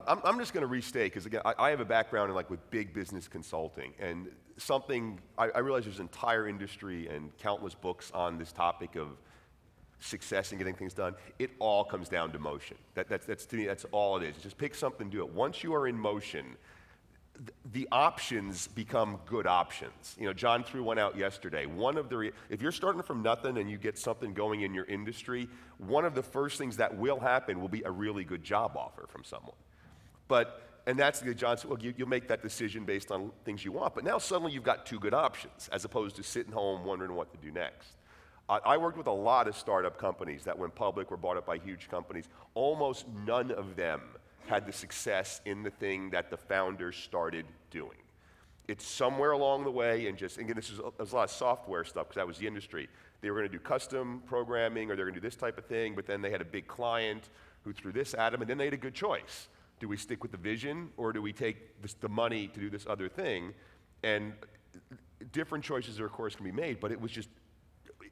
I'm just going to restate, because again, I have a background in with big business consulting, and I realize there's an entire industry and countless books on this topic of success and getting things done. It all comes down to motion. That's to me, that's all it is. Just pick something, do it. Once you are in motion, the options become good options. John threw one out yesterday. If you're starting from nothing and you get something going in your industry, one of the first things that will happen will be a really good job offer from someone. And that's the John said, well, you'll make that decision based on things you want. But now suddenly you've got two good options, as opposed to sitting home wondering what to do next. I worked with a lot of startup companies that went public, were bought up by huge companies. Almost none of them had the success in the thing that the founders started doing. It's somewhere along the way, and again, there's a lot of software stuff, because that was the industry. They were going to do custom programming, or they were going to do this type of thing, but then they had a big client who threw this at them, and then they had a good choice. Do we stick with the vision, or do we take the money to do this other thing? And different choices, of course, can be made, but it was just,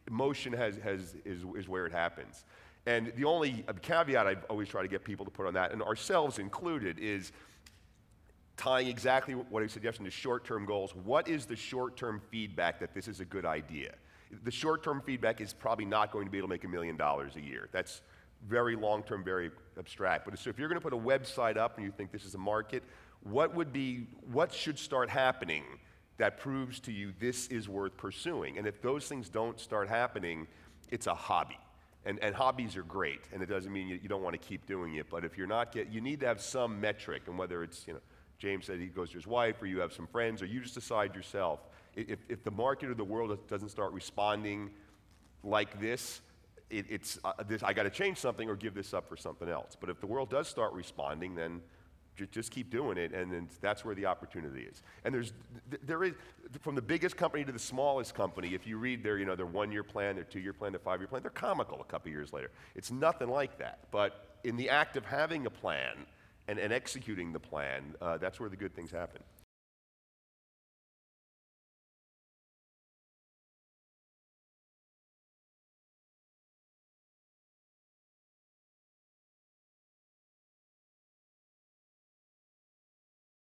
motion is where it happens. And the only caveat I always try to get people to put on that, and ourselves included, is tying exactly what I said yesterday to short-term goals. What is the short-term feedback that this is a good idea? The short-term feedback is probably not going to be able to make $1 million a year. That's very long-term, very abstract. But so if you're going to put a website up and you think this is a market, what should start happening that proves to you this is worth pursuing? And if those things don't start happening, it's a hobby. And hobbies are great, and it doesn't mean you don't want to keep doing it. But if you're not you need to have some metric, and whether it's, James said he goes to his wife, or you have some friends, or you just decide yourself. If the market or the world doesn't start responding like this, I got to change something or give this up for something else. But if the world does start responding, then just keep doing it, and then that's where the opportunity is. And there is, from the biggest company to the smallest company, if you read their 1-year plan, their 2-year plan, their 5-year plan, they're comical a couple years later. It's nothing like that. But in the act of having a plan and executing the plan, that's where the good things happen.